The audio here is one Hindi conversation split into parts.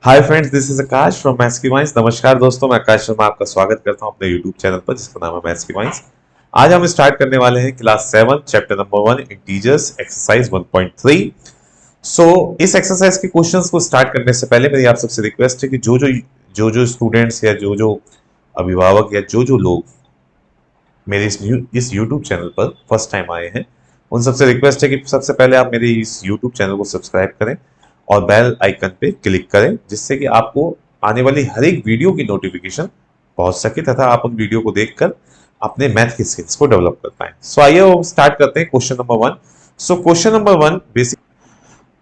Hi friends, this is Akash from maths की माइंस। नमस्कार दोस्तों, मैं आकाश शर्मा आपका स्वागत करता हूं अपने यूट्यूब चैनल पर जिसका नाम है मैथ्स की माइंस। आज हम स्टार्ट करने वाले हैं class 7 chapter number 1 integers exercise 1.3। इस एक्सरसाइज के क्वेश्चंस को स्टार्ट करने से पहले मेरी आप सबसे रिक्वेस्ट है कि जो स्टूडेंट्स या जो अभिभावक या जो लोग मेरे इस यूट्यूब चैनल पर फर्स्ट टाइम आए हैं, उन सबसे रिक्वेस्ट है कि सबसे पहले आप मेरे इस यूट्यूब चैनल को सब्सक्राइब करें और बेल आइकन पे क्लिक करें, जिससे कि आपको आने वाली हर एक वीडियो की नोटिफिकेशन पहुंच सके तथा आप उन वीडियो को देखकर अपने मैथ की स्किल्स को डेवलप कर पाए। आइए हम स्टार्ट करते हैं question number 1। Question number 1 basic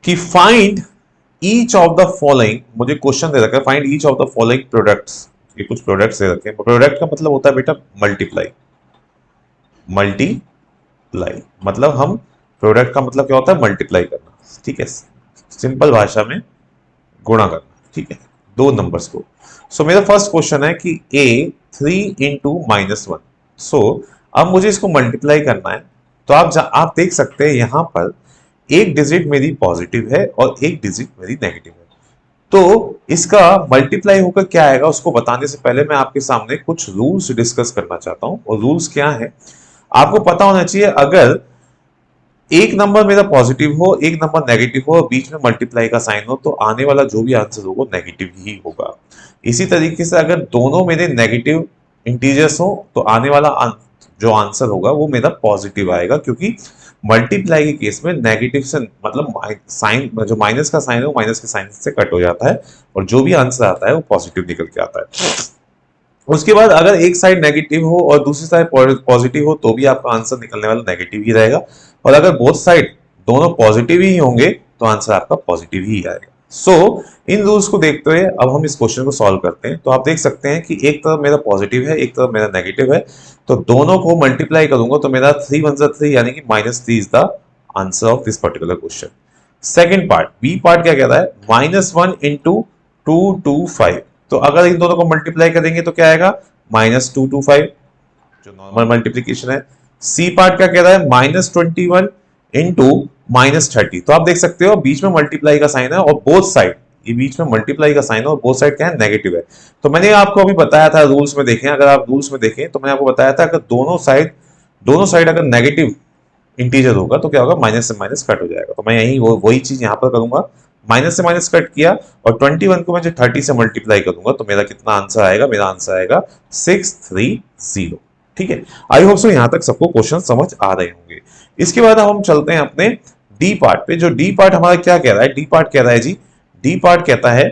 कि find each of the following, मुझे क्वेश्चन दे रखा है find each of the following products. ये कुछ प्रोडक्ट्स दे रखे हैं। प्रोडक्ट का मतलब होता है बेटा मल्टीप्लाई। मल्टीप्लाई मतलब हम प्रोडक्ट का मतलब क्या होता है? मल्टीप्लाई करना। ठीक है, सिंपल भाषा में गुणा करना। ठीक है, दो नंबर्स को। मेरा फर्स्ट क्वेश्चन है कि a 3 इंटू -1। अब मुझे इसको मल्टीप्लाई करना है। तो आप देख सकते हैं यहां पर एक डिजिट मेरी पॉजिटिव है और एक डिजिट मेरी नेगेटिव है। तो इसका मल्टीप्लाई होकर क्या आएगा उसको बताने से पहले मैं आपके सामने कुछ रूल्स डिस्कस करना चाहता हूं। और रूल्स क्या है आपको पता होना चाहिए। अगर एक नंबर मेरा पॉजिटिव हो, एक नंबर नेगेटिव हो और बीच में मल्टीप्लाई का साइन हो, तो आने वाला जो भी आंसर होगा नेगेटिव ही होगा। इसी तरीके से अगर दोनों मेरे नेगेटिव इंटीजर्स हो तो आने वाला जो आंसर होगा वो मेरा पॉजिटिव आएगा, क्योंकि मल्टीप्लाई के केस में नेगेटिव से मतलब साइन, जो माइनस का साइन है वो माइनस के साइन से कट हो जाता है और जो भी आंसर आता है वो पॉजिटिव निकल के आता है। उसके बाद अगर एक साइड नेगेटिव हो और दूसरी साइड पॉजिटिव हो तो भी आपका आंसर निकलने वाला नेगेटिव ही रहेगा। और अगर बोथ साइड दोनों पॉजिटिव ही होंगे तो आंसर आपका पॉजिटिव ही आएगा। इन रूल्स को देखते हुए अब हम इस क्वेश्चन को सॉल्व करते हैं। तो आप देख सकते हैं कि एक तरफ मेरा पॉजिटिव है, एक तरफ मेरा नेगेटिव है। तो दोनों को मल्टीप्लाई करूंगा तो मेरा 3 1 3 यानी कि -3 is the answer of this particular question. Second part, B part क्या कहता है? -1 इंटू 225। तो अगर इन दोनों को मल्टीप्लाई करेंगे तो क्या आएगा? -225, जो नॉर्मल मल्टीप्लीकेशन है। सी पार्ट क्या कह रहा है? -21 इंटू -30। तो आप देख सकते हो बीच में मल्टीप्लाई का साइन है और बोथ साइड, ये बीच में मल्टीप्लाई का साइन है और बोथ साइड क्या है? नेगेटिव है। तो मैंने आपको अभी बताया था, रूल्स में देखें, अगर आप रूल्स में देखें तो मैंने आपको बताया था अगर दोनों साइड अगर नेगेटिव इंटीजर होगा तो क्या होगा? माइनस से माइनस कट हो जाएगा। तो मैं यही वही चीज यहां पर करूंगा। माइनस से माइनस कट किया और 21 को मैं जो 30 से मल्टीप्लाई करूंगा तो मेरा कितना आंसर आएगा? मेरा आंसर आएगा 630। ठीक है, आई होप सो यहां तक सबको क्वेश्चन समझ आ रहे होंगे। इसके बाद हम चलते हैं अपने डी पार्ट पे। जो डी पार्ट हमारा क्या कह रहा है? डी पार्ट कह रहा है जी, डी पार्ट कहता है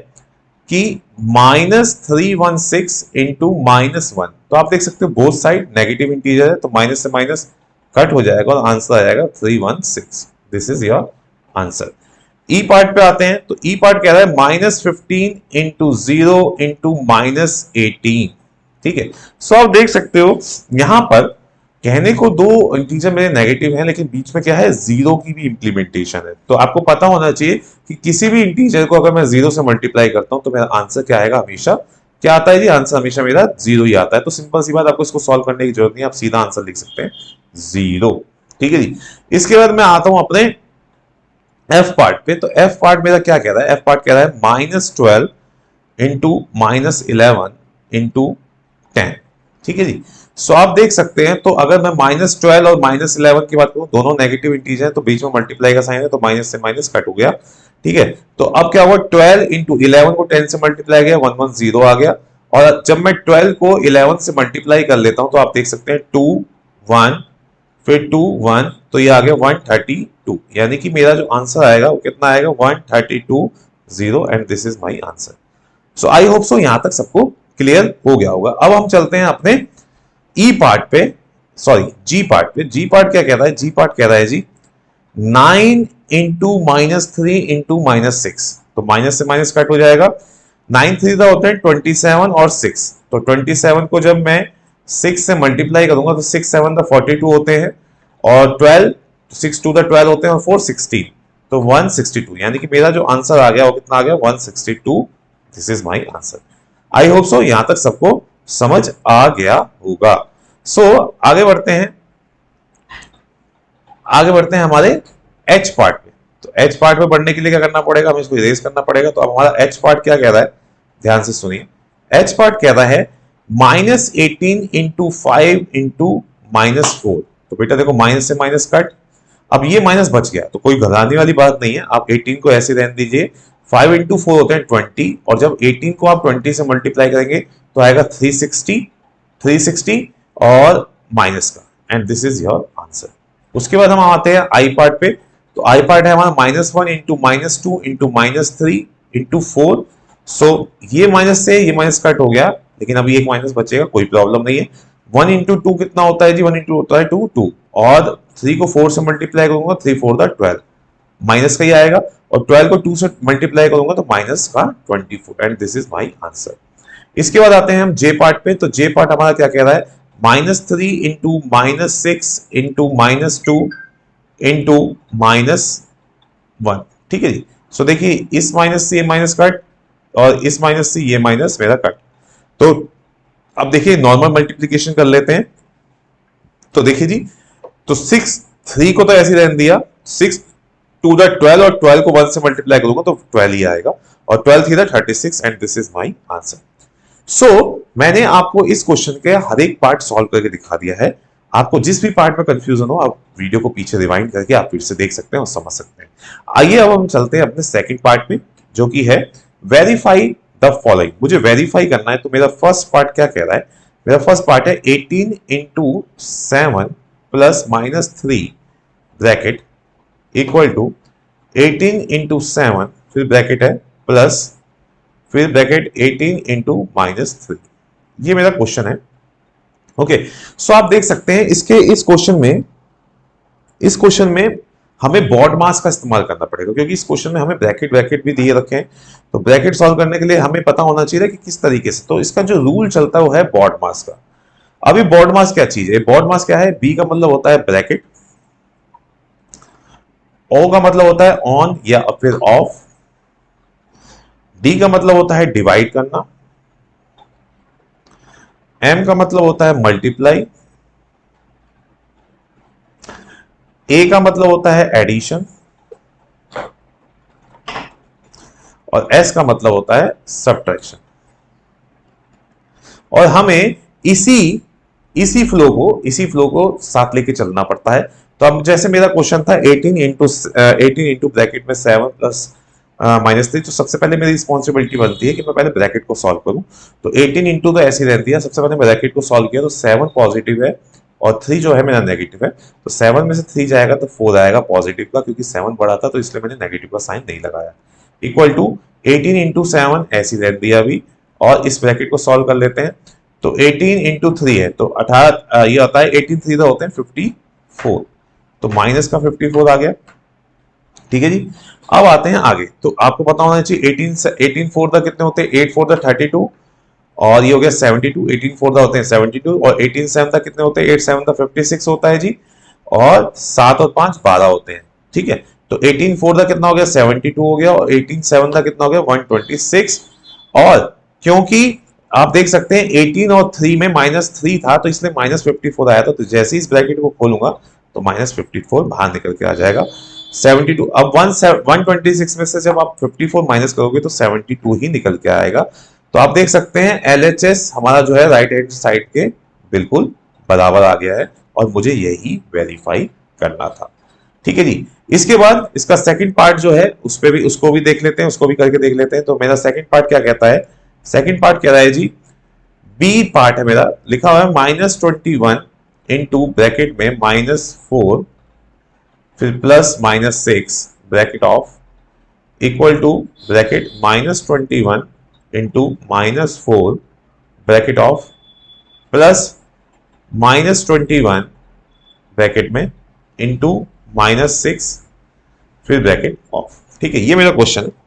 कि -316 इंटू -1। तो आप देख सकते हो बोथ साइड नेगेटिव इंटीजर है तो माइनस से माइनस कट हो जाएगा और आंसर आ जाएगा 316। This is your answer. E part पे आते हैं। तो ई पार्ट कह रहा है -15 इंटू 0 इंटू -18। ठीक है, आप देख सकते हो यहां पर कहने को दो इंटीजर मेरे नेगेटिव हैं, लेकिन बीच में क्या है? जीरो की भी इंप्लीमेंटेशन है। तो आपको पता होना चाहिए कि किसी भी इंटीजर को अगर मैं जीरो से मल्टीप्लाई करता हूं तो मेरा आंसर क्या आएगा? हमेशा क्या आता है जी? आंसर हमेशा मेरा जीरो ही आता है। तो सिंपल सी बात, आपको इसको सॉल्व करने की जरूरत नहीं, आप सीधा आंसर लिख सकते हैं जीरो। ठीक है जी। इसके बाद मैं आता हूं अपने एफ पार्ट पे। तो एफ पार्ट मेरा क्या कह रहा है? एफ पार्ट कह रहा है -12 इंटू -11 इंटू 10। ठीक है जी। आप देख सकते हैं, तो अगर मैं -12 और -11 की बात करूं, दोनों नेगेटिव इंटीजर हैं तो बीच में मल्टीप्लाई का साइन है तो माइनस से माइनस कट हो गया। ठीक है, तो अब क्या हुआ? 12 इंटू 11 को 10 से मल्टीप्लाई किया, 110 आ गया। और जब मैं 12 को 11 से मल्टीप्लाई कर लेता हूं तो आप देख सकते हैं 2 1 फिर 2 1, तो ये आ गया 132। यानी कि मेरा जो आंसर आएगा वो कितना आएगा? 132 and this is my answer. I hope so यहां तक सबको क्लियर हो गया होगा। अब हम चलते हैं अपने ई पार्ट पे, सॉरी जी पार्ट पे। जी पार्ट क्या कह रहा है? जी पार्ट कह रहा है जी 9 इंटू -3 इंटू -6। तो माइनस से माइनस कट हो जाएगा। 9 3 होते हैं 27 और 6। तो 27 को जब मैं 6 से मल्टीप्लाई करूंगा तो 6 7 42 होते हैं और 12 6 2 12 होते हैं और 4 16। तो 162, यानी कि मेरा जो आंसर आ गया वो कितना आ गया? 162। This is my answer. I hope so यहां तक सबको समझ आ गया होगा। आगे बढ़ते हैं, आगे बढ़ते हैं हमारे एच पार्ट पे। तो तो एच पार्ट में बढ़ने के लिए क्या करना पड़ेगा, हमें इसको इरेज करना पड़ेगा। तो अब हमारा एच पार्ट क्या कह रहा है, ध्यान से सुनिए। एच पार्ट कह रहा है -18 इंटू 5 इंटू -4। तो बेटा देखो माइनस से माइनस कट, अब ये माइनस बच गया तो कोई घबराने वाली बात नहीं है, आप 18 को ऐसे रहने दीजिए। 5 इंटू 4 होते हैं 20, और जब 18 को आप 20 से मल्टीप्लाई करेंगे तो आएगा 360 और माइनस का, and this is your answer. उसके बाद हम आते हैं आई पार्ट पे। तो आई पार्ट है हमारा -1 इंटू -2 इंटू -3 इंटू 4। सो ये माइनस से ये माइनस कट हो गया, लेकिन अभी एक माइनस बचेगा, कोई प्रॉब्लम नहीं है। 1 इंटू 2 कितना होता है जी, 1 इंटू होता है 2, और 3 को 4 से मल्टीप्लाई करूंगा, 3 4 द 12, माइनस का ही आएगा, और 12 को 2 से मल्टीप्लाई करूंगा तो माइनस का 24, and this is my answer. इसके बाद आते हैं हम जे पार्ट पे। तो जे पार्ट हमारा क्या कह रहा है, -3 इंटू -6 इंटू -2 इंटू -1। ठीक है जी। सो देखिए इस माइनस से ये माइनस कट, और इस माइनस से ये माइनस मेरा कट। तो अब देखिए नॉर्मल मल्टीप्लीकेशन कर लेते हैं। तो देखिए जी, तो 6 3 को तो ऐसे रहने दिया, 6 टू द 12, और 12 को 1 से मल्टीप्लाई करूंगा तो 12 ही आएगा, और 12 थी 36, and this is my answer. So मैंने आपको इस क्वेश्चन के हर एक पार्ट सॉल्व करके दिखा दिया है। आपको जिस भी पार्ट में कंफ्यूजन हो, आप वीडियो को पीछे रिवाइंड करके आप फिर से देख सकते हैं और समझ सकते हैं। आइए अब हम चलते हैं अपने सेकंड पार्ट में, जो कि है वेरीफाई द फॉलोइंग। मुझे वेरीफाई करना है, तो मेरा फर्स्ट पार्ट क्या कह रहा है, मेरा फर्स्ट पार्ट है 18 into 7 plus -3 bracket equal to 18 into 7 फिर ब्रैकेट है प्लस फिर ब्रैकेट 18 इंटू -3। ये मेरा क्वेश्चन है। ओके, सो आप देख सकते हैं इसके इस क्वेश्चन में हमें बॉड मास का इस्तेमाल करना पड़ेगा, क्योंकि इस क्वेश्चन में हमें ब्रैकेट भी दिए रखे हैं। तो ब्रैकेट सॉल्व करने के लिए हमें पता होना चाहिए कि किस तरीके से, तो इसका जो रूल चलता है वो है बॉड मास का। अभी बॉड मास क्या चीज है, बॉड मास क्या है, बी का मतलब होता है ब्रैकेट, ओ का मतलब होता है ऑन या फिर ऑफ, डी का मतलब होता है डिवाइड करना, एम का मतलब होता है मल्टीप्लाई, ए का मतलब होता है एडिशन, और एस का मतलब होता है सब्ट्रैक्शन। और हमें इसी फ्लो को साथ लेके चलना पड़ता है। तो अब जैसे मेरा क्वेश्चन था 18 इंटू ब्रैकेट में 7 प्लस -3, तो सबसे पहले मेरी रिस्पॉन्सिबिलिटी बनती है कि मैं पहले ब्रैकेट को सॉल्व करूं। तो 18 इंटू तो ऐसी रहती है, सबसे पहले ब्रैकेट को सॉल्व किया तो 7 पॉजिटिव है और 3 जो है मेरा नेगेटिव है। तो 7 में से 3 जाएगा तो 4 आएगा पॉजिटिव का, क्योंकि 7 बड़ा था तो इसलिए मैंने नेगेटिव का साइन नहीं लगाया। इक्वल टू 18 इंटू 7 ऐसी रह दिया अभी, और इस ब्रैकेट को सॉल्व कर लेते हैं। तो 18 इंटू 3 है तो 18, ये होता है 18 3 होते हैं 54, तो माइनस का 54 आ गया। ठीक है जी। अब आते हैं आगे, तो आपको पता होना चाहिए 18 4 दा कितने होते हैं, 8 4 दा 32, और ये हो गया 72, 18 4 दा होते हैं 72, और 18 7 दा कितने होते हैं, 8 7 दा 56 होता है जी, और 7 और 5 12 होते हैं। ठीक है, तो 18 4 दा कितना हो गया, 72 हो गया, और 18 7 दा कितना हो गया, 126। और क्योंकि आप देख सकते हैं 18 और 3 में -3 था तो इसलिए -54 आया था, तो जैसे ही इस ब्रैकेट को खोलूंगा तो -54 बाहर निकल के आ जाएगा। 72, अब 126 में से जब आप 54 माइनस करोगे तो 72 ही निकल के आएगा। तो आप देख सकते हैं LHS हमारा जो है राइट हैंड साइड के बिल्कुल बराबर आ गया है, और मुझे यही वेरीफाई करना था। ठीक है जी। इसके बाद इसका सेकंड पार्ट जो है उसको भी देख लेते हैं, उसको भी करके देख लेते हैं। तो मेरा सेकंड पार्ट क्या कहता है, सेकंड पार्ट कह रहा है जी, बी पार्ट है मेरा, लिखा हुआ है -21 इंटू ब्रैकेट में -4 फिर plus -6 bracket of equal to bracket -21 into -4 bracket of plus -21 bracket में इंटू -6 फिर ब्रैकेट ऑफ। ठीक है, ये मेरा क्वेश्चन है।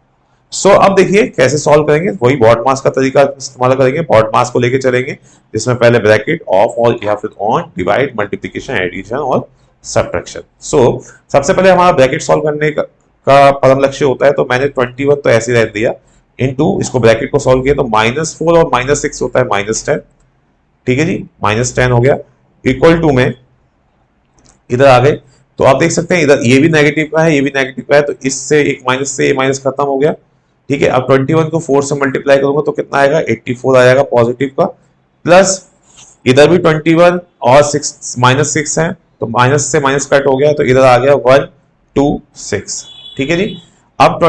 सो अब देखिए कैसे सॉल्व करेंगे, वही बॉड मास का तरीका इस्तेमाल करेंगे। बॉड मास को लेके चलेंगे, जिसमें पहले ब्रैकेट ऑफ और या फिर ऑन, डिवाइड, मल्टीप्लिकेशन, एडिशन और सब्ट्रैक्शन। सो सबसे पहले हमारा ब्रैकेट सॉल्व करने का परम लक्ष्य होता है, तो मैंने 21 तो ऐसे रह दिया, इनटू इसको ब्रैकेट को सॉल्व किया तो -4 और -6 होता है -10। ठीक है जी, -10 हो गया, इक्वल टू में इधर आ गए तो आप देख सकते हैं इधर ये भी नेगेटिव का है, ये भी नेगेटिव का है, तो इससे एक माइनस से ये माइनस खत्म हो गया। ठीक है, अब 21 को 4 से मल्टीप्लाई करूंगा तो कितना आएगा, 84 आ जाएगा पॉजिटिव का, प्लस इधर भी 21 और 6 माइनस 6 है, तो माइनस से माइनस कट हो गया, तो इधर आ गया 126। ठीक है जी। अब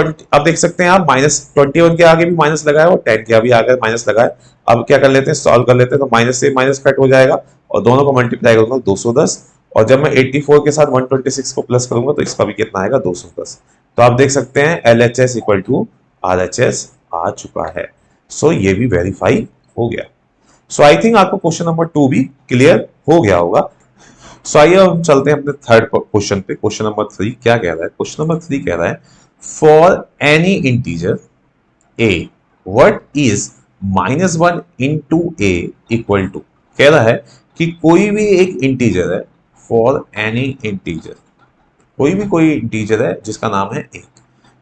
देख सकते हैं आप -21 के आगे भी माइनस लगाया और 10 के अभी आगे माइनस लगाया। अब क्या कर लेते हैं, सॉल्व कर लेते हैं, तो माइनस से माइनस कट हो जाएगा और दोनों को मल्टीप्लाई करूंगा 210, और जब मैं 84 के साथ 126 को प्लस करूंगा तो इसका भी कितना आएगा, 210। तो आप देख सकते हैं LHS इक्वल टू RHS आ चुका है। सो ये भी वेरीफाई हो गया। सो आई थिंक आपको क्वेश्चन नंबर 2 भी क्लियर हो गया होगा। सो आइए हम चलते हैं अपने थर्ड क्वेश्चन पे। क्वेश्चन नंबर 3 क्या कह रहा है, क्वेश्चन नंबर 3 कह रहा है for any integer a what is -1 into a equal to, कह रहा है कि कोई भी एक इंटीजर है, फॉर एनी इंटीजर, कोई इंटीजर है जिसका नाम है a।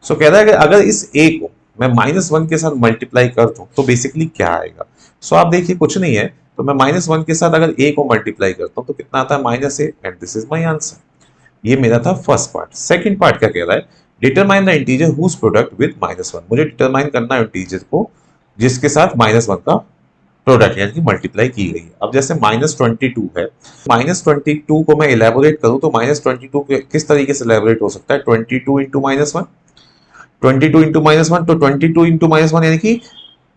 सो कह रहा है कि अगर इस a को मैं -1 के साथ मल्टीप्लाई कर दूं तो बेसिकली क्या आएगा। सो आप देखिए कुछ नहीं है, तो मैं -1 के साथ अगर a को मल्टीप्लाई करता हूं तो कितना आता है, -a, and this is my answer. ये मेरा था फर्स्ट पार्ट। सेकंड पार्ट क्या कह रहा है, determine the integer whose product with -1। मुझे डिटरमाइन करना है इंटीजर को जिसके साथ -1 का प्रोडक्ट यानी कि मल्टीप्लाई की गई है। अब जैसे -22 है, -22 को मैं इलेबोरेट करूं तो -22 किस तरीके से इलेबोरेट हो सकता है, 22 इंटू -1, 22 इंटू -1, तो 22 इंटू -1 यानी कि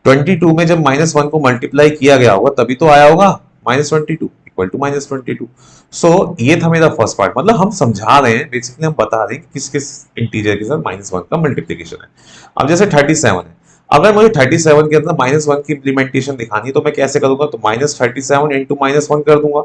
22 में जब -1 को मल्टीप्लाई किया गया होगा तभी तो आया होगा -22 इक्वल टू -22। सो ये था मेरा फर्स्ट पार्ट, मतलब हम समझा रहे हैं, बेसिकली हम बता रहे हैं कि किस किस इंटीजर के साथ -1 का मल्टीप्लीकेशन है। अब जैसे 37 है, अगर मुझे 37 के अंदर -1 की इंप्लीमेंटेशन दिखानी है तो मैं कैसे करूंगा, तो -37 इंटू -1 कर दूंगा,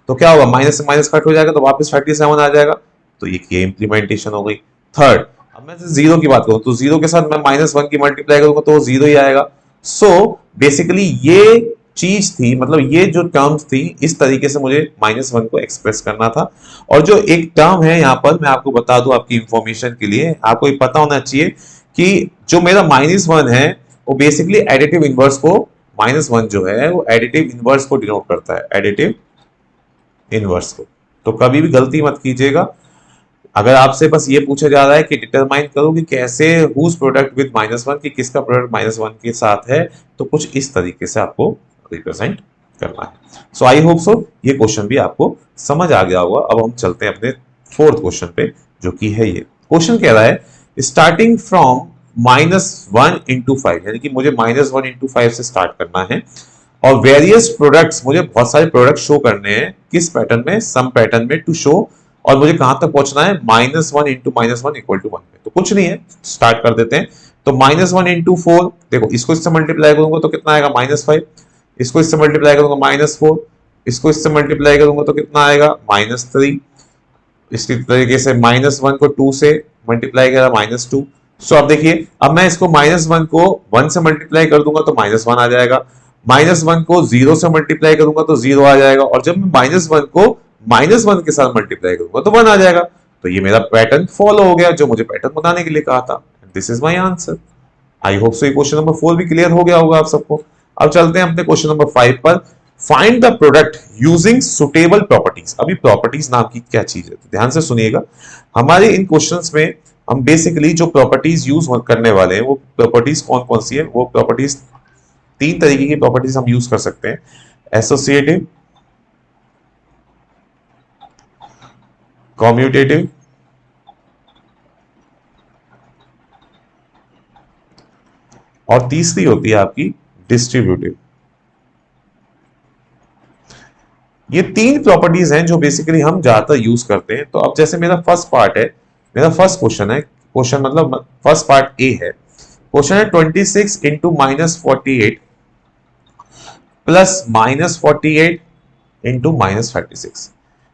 तो क्या होगा, माइनस से माइनस कट हो जाएगा तो वापस 37 आ जाएगा, तो ये इंप्लीमेंटेशन हो गई। थर्ड, अब मैं जीरो की बात करूं तो जीरो के साथ मैं -1 की मल्टीप्लाई करूंगा तो जीरो ही आएगा। सो बेसिकली ये चीज थी, मतलब ये जो टर्म्स थी, इस तरीके से मुझे -1 को एक्सप्रेस करना था। और जो एक टर्म है यहाँ पर मैं आपको बता दूं आपकी इंफॉर्मेशन के लिए, आपको ये पता होना चाहिए कि जो मेरा -1 है वो बेसिकली एडिटिव इनवर्स को, -1 जो है वो एडिटिव इनवर्स को डिनोट करता है, एडिटिव इनवर्स को। तो कभी भी गलती मत कीजिएगा, अगर आपसे बस ये पूछा जा रहा है कि डिटरमाइन करो कि कैसे हुज प्रोडक्ट विद -1, कि किसका प्रोडक्ट -1 के साथ है, तो कुछ इस तरीके से आपको रिप्रेजेंट करना है। सो आई होप सो ये क्वेश्चन भी आपको समझ आ गया होगा। अब हम चलते हैं अपने फोर्थ क्वेश्चन पे, जो कि है ये क्वेश्चन कह रहा है स्टार्टिंग फ्रॉम -1 इंटू 5, यानी कि मुझे -1 इंटू 5 से स्टार्ट करना है और वेरियस प्रोडक्ट्स, मुझे बहुत सारे प्रोडक्ट शो करने हैं, किस पैटर्न में, सम पैटर्न में, टू शो, और मुझे कहां तक पहुंचना है, -1 इंटू -1 इक्वल टू 1 पे। तो कुछ नहीं है, स्टार्ट कर देते हैं। तो -1 इंटू 4, देखो इसको इससे मल्टीप्लाई करूंगा तो कितना आएगा, -5, इसको इससे मल्टीप्लाई करूंगा -4, इसको इससे मल्टीप्लाई करूंगा तो कितना आएगा, -3, इसी तरीके से -1 को 2 से मल्टीप्लाई करा, -2। सो अब देखिए, अब मैं इसको -1 को 1 से मल्टीप्लाई कर दूंगा तो -1 आ जाएगा, -1 को 0 से मल्टीप्लाई करूंगा तो 0 आ जाएगा, और जब मैं -1 को -1 के साथ मल्टीप्लाई करूंगा तो 1 आ जाएगा। तो ये मेरा पैटर्न फॉलो हो गया जो मुझे पैटर्न बनाने के लिए कहा था। This is my answer. I hope so ये क्वेश्चन नंबर 4 भी क्लियर हो गया होगा आप सबको। अब चलते हैं अपने क्वेश्चन नंबर 5 पर। Find the product using suitable properties. अभी प्रॉपर्टीज नाम की क्या चीज है, तो ध्यान से सुनिएगा। हमारे इन क्वेश्चंस में हम बेसिकली जो प्रॉपर्टीज यूज करने वाले हैं वो प्रॉपर्टीज कौन कौन सी है, वो प्रॉपर्टीज 3 तरीके की प्रॉपर्टीज हम यूज कर सकते हैं, एसोसिएटिव, कॉम्यूटेटिव और तीसरी होती है आपकी डिस्ट्रीब्यूटिव। ये 3 प्रॉपर्टीज हैं जो बेसिकली हम ज्यादातर यूज करते हैं। तो अब जैसे मेरा फर्स्ट पार्ट है, मेरा फर्स्ट क्वेश्चन है, क्वेश्चन मतलब फर्स्ट पार्ट ए है, क्वेश्चन है 26 इंटू -48 प्लस -48 इंटू -36।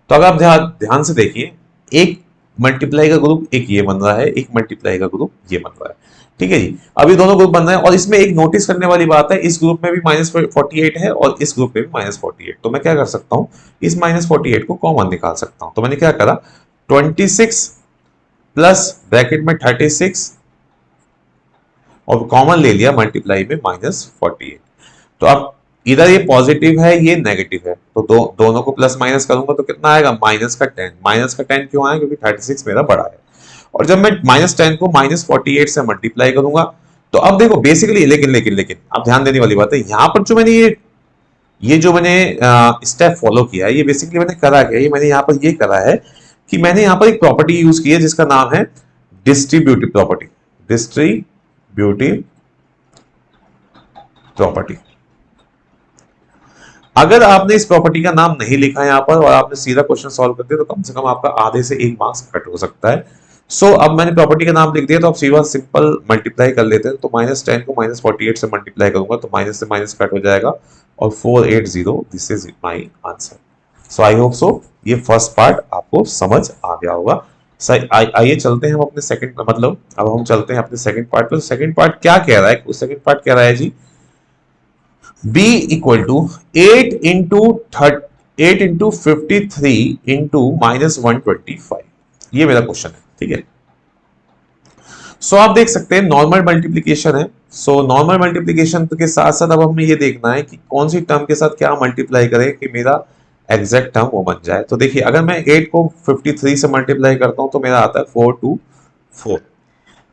तो अगर आप ध्यान से देखिए, एक मल्टीप्लाई का ग्रुप एक ये बन रहा है, एक मल्टीप्लाई का ग्रुप ये बन रहा है, ठीक है जी। अभी दोनों ग्रुप बन रहे हैं और इसमें एक नोटिस करने वाली बात है, इस ग्रुप में भी -48 है और इस ग्रुप में भी -48। तो मैं क्या कर सकता हूं, इस -48 को कॉमन निकाल सकता हूं। तो मैंने क्या करा, 26 प्लस ब्रैकेट में 36 और कॉमन ले लिया मल्टीप्लाई में -48। तो अब इधर ये पॉजिटिव है ये नेगेटिव है, तो दोनों को प्लस माइनस करूंगा तो कितना आएगा, -10। -10 क्यों आया, क्योंकि 36 मेरा बड़ा है। और जब मैं -10 को -48 से मल्टीप्लाई करूंगा, तो अब देखो बेसिकली, लेकिन लेकिन लेकिन अब ध्यान देने वाली बात है, यहां पर जो मैंने ये जो मैंने स्टेप फॉलो किया है, ये बेसिकली मैंने करा क्या, ये मैंने यहाँ पर ये करा है कि मैंने यहाँ पर एक प्रॉपर्टी यूज की है जिसका नाम है डिस्ट्रीब्यूटिव प्रॉपर्टी। Distributive property. अगर आपने इस प्रॉपर्टी का नाम नहीं लिखा यहाँ पर और आपने सीधा क्वेश्चन सॉल्व कर दिया, तो कम से कम आपका आधे से 1 मार्क्स कट हो सकता है। सो अब मैंने प्रॉपर्टी का नाम लिख दिया, तो आप सीधा सिंपल मल्टीप्लाई कर लेते हैं। तो -10 को -48 से मल्टीप्लाई करूंगा तो माइनस से माइनस कट हो जाएगा और 480, this is my answer. So I hope so ये फर्स्ट पार्ट आपको समझ आ गया होगा। सही, आइए चलते हैं हम अपने सेकंड, मतलब अब हम चलते हैं अपने सेकंड पार्ट पे। सेकंड पार्ट क्या कह रहा है, सेकंड पार्ट कह रहा है जी b equal to 8 into 53 into -125। ये मेरा क्वेश्चन है, ठीक है। सो आप देख सकते हैं नॉर्मल मल्टीप्लीकेशन है। सो नॉर्मल मल्टीप्लीकेशन के साथ साथ अब हमें ये देखना है कि कौन सी टर्म के साथ क्या मल्टीप्लाई करें कि मेरा एग्जैक्ट टर्म वो बन जाए। तो देखिए, अगर मैं 8 को 53 से मल्टीप्लाई करता हूं तो मेरा आता है 424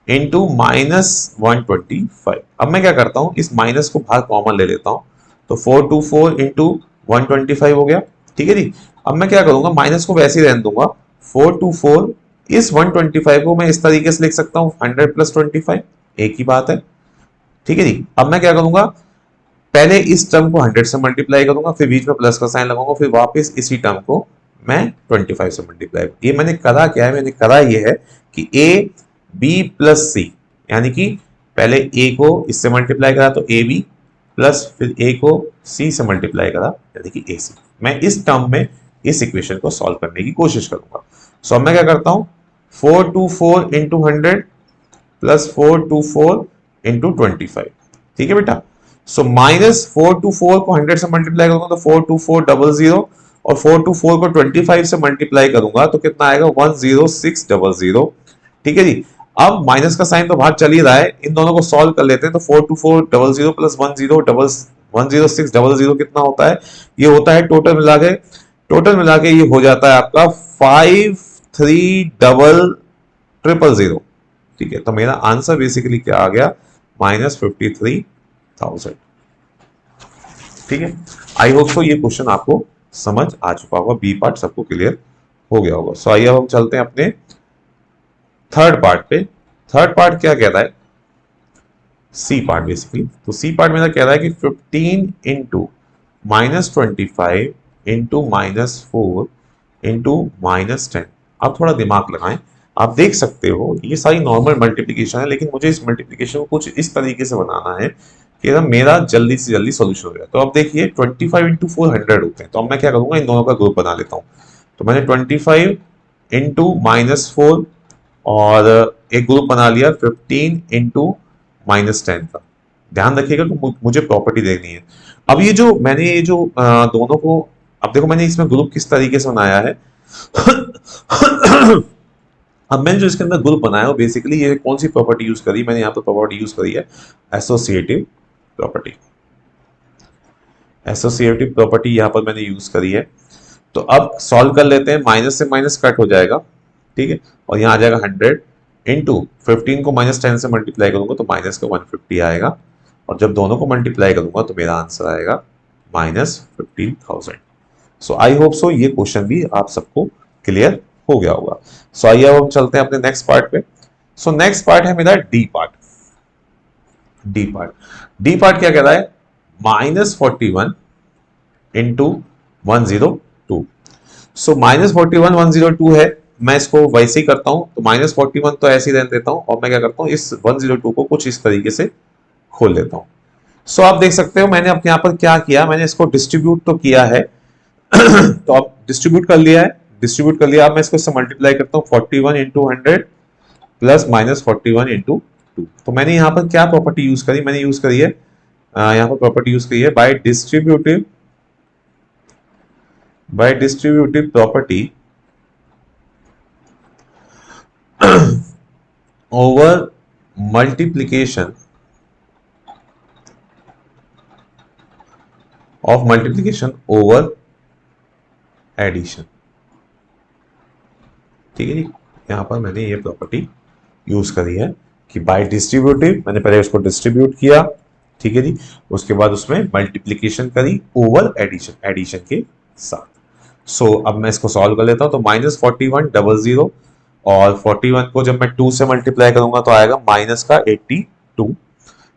इंटू -125। अब मैं क्या करता हूं, इस माइनस को बाहर कॉमन ले लेता हूं, तो 424 इंटू 125 हो गया, ठीक है जी। अब मैं क्या करूंगा, माइनस को वैसे ही रहने दूंगा। 424 इस 125 को मैं इस तरीके से लिख सकता हूं, 100 + 25, एक ही बात है, ठीक है जी। अब मैं क्या करूंगा, पहले इस टर्म को 100 से मल्टीप्लाई करूंगा, फिर बीच में प्लस का साइन लगाऊंगा, फिर वापस इसी टर्म को मैं 25 से मल्टीप्लाई। ये मैंने करा क्या है, मैंने करा ये है कि ए बी प्लस सी, यानी कि पहले ए को इससे मल्टीप्लाई करा तो ए बी, प्लस फिर ए को सी से मल्टीप्लाई करा यानी कि ए सी। मैं इस टर्म में इस इक्वेशन को सॉल्व करने की कोशिश करूंगा। सो अब मैं क्या करता हूं, 424 इंटू 100 प्लस 424 इंटू 25, ठीक है बेटा। सो -424 को 100 से मल्टीप्लाई करूंगा तो 42400, और 424 को 25 से मल्टीप्लाई करूंगा तो कितना आएगा, 10600, ठीक है जी। अब माइनस का साइन तो बाहर चल ही रहा है, इन दोनों को सॉल्व कर लेते हैं। तो 42400 प्लस 10600 कितना होता है, ये होता है टोटल मिला के ये हो जाता है आपका 53000, ठीक है। तो मेरा आंसर बेसिकली क्या आ गया, -53,000, ठीक है। आई होप सो ये क्वेश्चन आपको समझ आ चुका होगा, बी पार्ट सबको क्लियर हो गया होगा। सो आइए अब हम चलते हैं अपने थर्ड पार्ट पे। थर्ड पार्ट क्या कह रहा है, सी पार्ट बेसिकली। तो सी पार्ट मेरा कह रहा है कि 15 इंटू -25 इंटू -4 इंटू -10। आप थोड़ा दिमाग लगाएं, आप देख सकते हो ये सारी नॉर्मल मल्टीप्लीकेशन है, लेकिन मुझे इस मल्टीप्लीकेशन को कुछ इस तरीके से बनाना है कि ना मेरा जल्दी से जल्दी सोल्यूशन हो जाए। तो अब देखिए 25 इंटू 4 100 होते हैं, तो अब मैं क्या करूंगा, इन दोनों का ग्रुप बना लेता हूँ। तो मैंने 25 इंटू -4 और एक ग्रुप बना लिया 15 इंटू -10 का। ध्यान रखिएगा कि मुझे प्रॉपर्टी देखनी है। अब ये जो मैंने ये जो दोनों को, अब देखो मैंने इसमें ग्रुप किस तरीके से बनाया है। अब मैंने जो इसके अंदर ग्रुप बनाया है, बेसिकली ये कौन सी प्रॉपर्टी यूज करी, मैंने यहाँ पर प्रॉपर्टी यूज करी है एसोसिएटिव प्रॉपर्टी। एसोसिएटिव प्रॉपर्टी यहाँ पर मैंने यूज करी है। तो अब सॉल्व कर लेते हैं, माइनस से माइनस कट हो जाएगा, ठीक है। और यहाँ आ जाएगा 100 इंटू 15 को -10 से मल्टीप्लाई करूंगा तो माइनस का 150 आएगा, और जब दोनों को मल्टीप्लाई करूंगा तो मेरा आंसर आएगा -15,000। सो आई होप सो ये क्वेश्चन भी आप सबको क्लियर हो गया होगा। सो आइए अब हम चलते हैं अपने नेक्स्ट पार्ट पे। सो नेक्स्ट पार्ट है मेरा डी पार्ट। डी पार्ट क्या कह रहा है, -41 इंटू 102। सो -41 102 है, मैं इसको वैसे ही करता हूं, तो -41 तो ऐसे ही रहने देता हूं, और मैं क्या करता हूं, इस 102 को कुछ इस तरीके से खोल लेता हूं। सो आप देख सकते हो मैंने अपने यहाँ पर क्या किया, मैंने इसको डिस्ट्रीब्यूट तो किया है। तो अब डिस्ट्रीब्यूट कर लिया है, डिस्ट्रीब्यूट कर लिया। अब मैं इसको इससे मल्टीप्लाई करता हूँ, 41 इंटू 100 प्लस -41 इंटू 2। तो मैंने यहाँ पर क्या प्रॉपर्टी यूज करी, मैंने यूज करी है यहाँ पर प्रॉपर्टी यूज करी है by distributive property over multiplication of multiplication over addition. ठीक है जी, यहां पर मैंने ये प्रॉपर्टी यूज करी है कि बाय डिस्ट्रीब्यूटिव, मैंने पहले उसको डिस्ट्रीब्यूट किया, ठीक है जी, उसके बाद उसमें मल्टीप्लीकेशन करी ओवर एडिशन, एडिशन के साथ। सो अब मैं इसको सॉल्व कर लेता हूं। तो -4100 और 41 को जब मैं 2 से मल्टीप्लाई करूंगा तो आएगा माइनस का 82।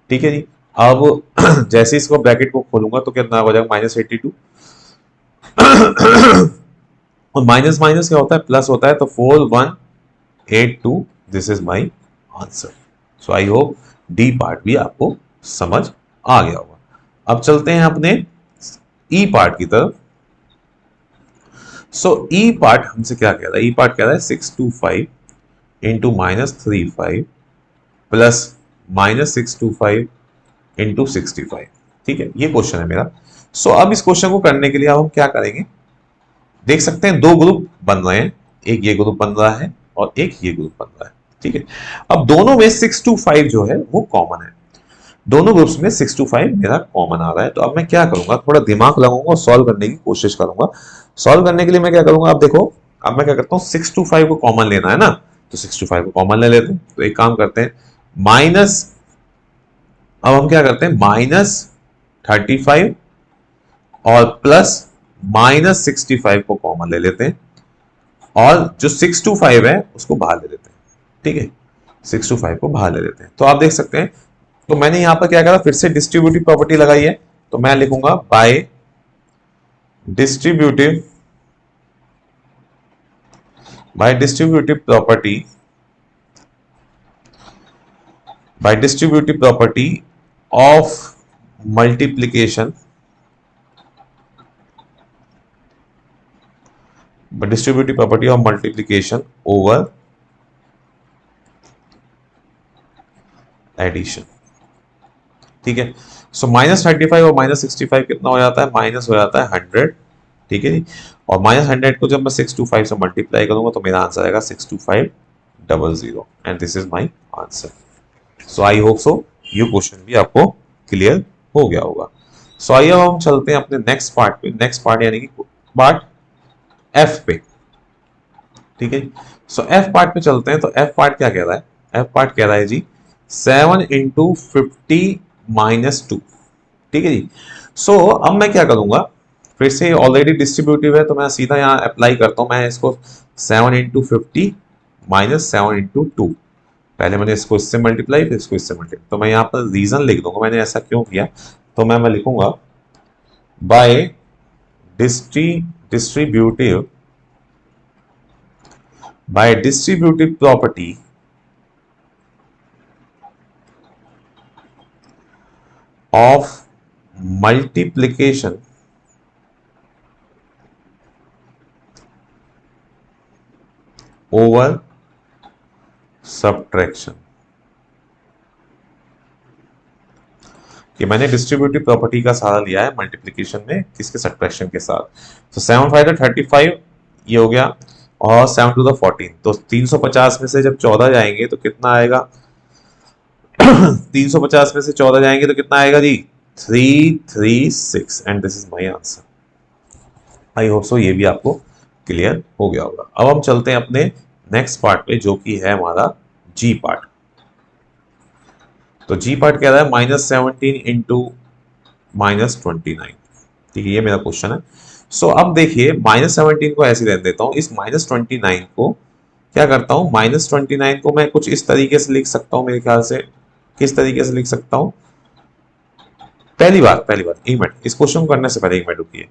ठीक है जी, अब जैसे इसको ब्रैकेट को खोलूंगा तो कितना हो जाएगा -82, और माइनस माइनस क्या होता है, प्लस होता है, तो 4182, this is my answer. So I hope D part भी आपको समझ आ गया होगा। अब चलते हैं अपने ई पार्ट की तरफ। सो ई पार्ट हमसे क्या कह रहा है, ई पार्ट कह रहा है 625 इंटू -35 प्लस -625 इंटू 65। ठीक है, ये क्वेश्चन है मेरा। सो अब इस क्वेश्चन को करने के लिए अब हम क्या करेंगे, देख सकते हैं दो ग्रुप बन रहे हैं, एक ये ग्रुप बन रहा है और एक ये ग्रुप बन रहा है। ठीक है, अब दोनों में 625 जो है वो कॉमन है, दोनों ग्रुप्स में 625 मेरा कॉमन आ रहा है। तो अब मैं क्या करूंगा, थोड़ा दिमाग लगाऊंगा और सॉल्व करने की कोशिश करूंगा। सॉल्व करने के लिए मैं क्या करूंगा, अब देखो, अब मैं क्या करता हूँ, 625 को कॉमन लेना है ना, तो 625 को कॉमन ले लेते हैं। तो एक काम करते हैं, माइनस, अब हम क्या करते हैं, -35 और प्लस -65 को कॉमन ले लेते हैं, और जो 625 है उसको बाहर ले लेते हैं। ठीक है, 625 को बाहर ले लेते हैं। तो आप देख सकते हैं, तो मैंने यहां पर क्या करा, फिर से डिस्ट्रीब्यूटिव प्रॉपर्टी लगाई है। तो मैं लिखूंगा by distributive, by distributive property, by distributive property of multiplication, distributive property of multiplication over addition. ठीक है, सो -35 और -65 कितना हो जाता है, माइनस हो जाता है 100। ठीक है जी, और -100 को जब मैं 625 से मल्टीप्लाई करूंगा तो मेरा आंसर आएगा 62500, and this is my answer. So I hope so ये क्वेश्चन भी आपको क्लियर हो गया होगा। सो आइए अब हम चलते हैं अपने नेक्स्ट पार्ट पे, नेक्स्ट पार्ट यानी कि पार्ट एफ पे। ठीक है, सो एफ पार्ट पे चलते हैं। तो एफ पार्ट क्या कह रहा है, एफ पार्ट कह रहा है जी 7 इंटू 50 - 2। ठीक है जी, सो अब मैं क्या करूंगा, फिर से ऑलरेडी डिस्ट्रीब्यूटिव है तो मैं सीधा यहाँ अप्लाई करता हूं। मैं इसको 7 इंटू 50 -7 इंटू 2, पहले मैंने इसको इससे मल्टीप्लाई, फिर इसको इससे मल्टीप्लाई। तो मैं यहाँ पर रीजन लिख दूंगा मैंने ऐसा क्यों किया। तो मैं लिखूंगा by distributive, by distributive property of multiplication over subtraction. कि मैंने डिस्ट्रीब्यूटिव प्रॉपर्टी का सहारा लिया है मल्टीप्लिकेशन में, किसके, सब्ट्रैक्शन के साथ। तो 7 5 35 ये हो गया, और 7 टू द 14, तो 350 में से जब 14 जाएंगे तो कितना आएगा 350 में से 14 जाएंगे तो कितना आएगा जी, 336, and this is my answer. I hope so ये भी आपको क्लियर हो गया होगा। अब हम चलते हैं अपने नेक्स्ट पार्ट पे, जो कि है हमारा जी पार्ट। तो जी पार्ट कह रहा है -17 इंटू -29। ठीक है, ये मेरा क्वेश्चन है। सो अब देखिए, -17 को ऐसे रहने देता हूँ, इस -29 को क्या करता हूँ, -29 को मैं कुछ इस तरीके से लिख सकता हूँ मेरे ख्याल से। किस तरीके से लिख सकता हूँ, पहली बात एक मिनट, इस क्वेश्चन को करने से पहले एक मिनट रुकिए।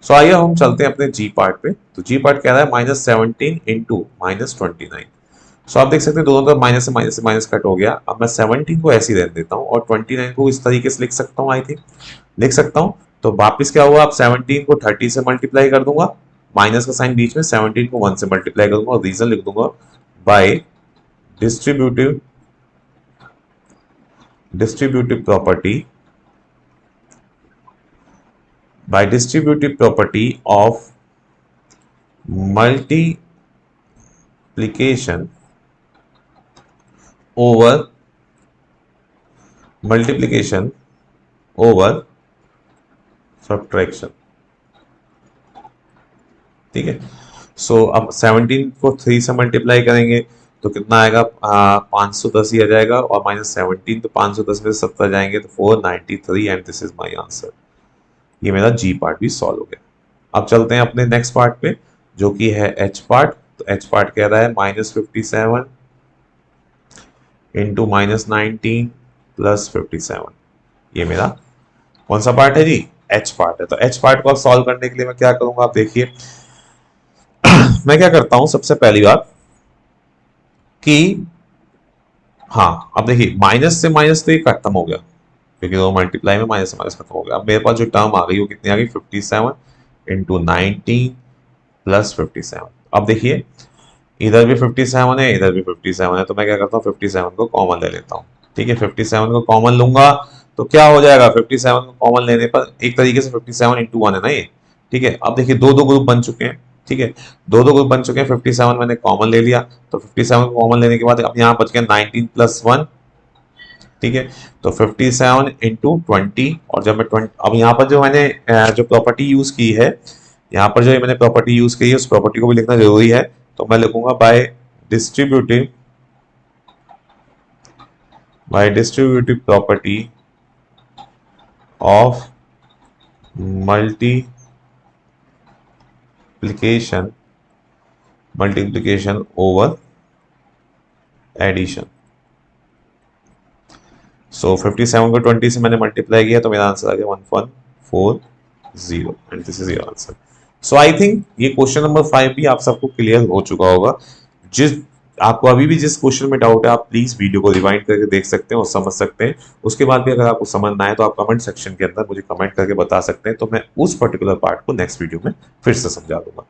सो आइए हम चलते हैं अपने जी पार्ट पे। तो जी पार्ट कह रहा है -17 इंटू -29। सो आप देख सकते हैं दोनों तरफ माइनस से माइनस से माइनस कट हो गया। अब मैं 17 को ऐसे ही रहने देता हूँ और 29 को इस तरीके से लिख सकता हूँ, आई थिंक लिख सकता हूँ। तो वापिस क्या हुआ, अब 17 को 30 से मल्टीप्लाई कर दूंगा, माइनस का साइन बीच में, 17 को 1 से मल्टीप्लाई करूंगा और रीजन लिख दूंगा bye distributive property, by distributive property of multiplication over multiplication over subtraction. ठीक है, सो अब 17 को 3 से मल्टीप्लाई करेंगे तो कितना आएगा, 510 ही आ जाएगा, और -17 तो 510 में से 70 जाएंगे तो 493, and this is my answer. ये मेरा जी पार्ट भी सॉल्व हो गया। अब चलते हैं अपने नेक्स्ट पार्ट पे जो कि है एच पार्ट। तो एच पार्ट कह रहा है -57 इंटू -19 प्लस 57। ये मेरा कौन सा पार्ट है जी, एच पार्ट है। तो एच पार्ट को अब सॉल्व करने के लिए मैं क्या करूंगा, आप देखिए मैं क्या करता हूं सबसे पहली बात कि, हाँ अब देखिए माइनस से माइनस तो ये खत्म हो गया क्योंकि वो मल्टीप्लाई में माइनस से माइनस खत्म हो गया। अब मेरे पास जो टर्म आ गई वो कितनी आ गई, 57 इंटू 19 प्लस 57। अब देखिए इधर भी 57 है, इधर भी 57 है, तो मैं क्या करता हूँ 57 को कॉमन ले लेता हूँ। ठीक है, 57 को कॉमन लूंगा तो क्या हो जाएगा, 57 को कॉमन लेने पर एक तरीके से 57 इंटू 1 है ना ये। ठीक है, अब देखिए दो दो ग्रुप बन चुके हैं। ठीक है, दो दो ग्रुप बन चुके हैं, 57 मैंने कॉमन ले लिया, तो 57 को कॉमन लेने के बाद अब यहाँ बच गया 19 प्लस 1। ठीक है, तो 57 इंटू 20, और जब मैं 20, अब यहाँ पर जो मैंने जो प्रॉपर्टी यूज की है, यहाँ पर जो मैंने प्रॉपर्टी यूज की है उस प्रॉपर्टी को भी लिखना जरूरी है। तो मैं लिखूंगा distributive by distributive property of multiplication multiplication over addition. So 57 को 20 से मैंने मल्टीप्लाई किया तो मेरा आंसर आ गया 1140, and this is your answer. So I think ये क्वेश्चन नंबर 5 भी आप सबको क्लियर हो चुका होगा। जिस आपको अभी भी जिस क्वेश्चन में डाउट है आप प्लीज वीडियो को रिवाइंड करके देख सकते हैं और समझ सकते हैं। उसके बाद भी अगर आपको समझ ना आए तो आप कमेंट सेक्शन के अंदर मुझे कमेंट करके बता सकते हैं, तो मैं उस पर्टिकुलर पार्ट को नेक्स्ट वीडियो में फिर से समझा दूंगा।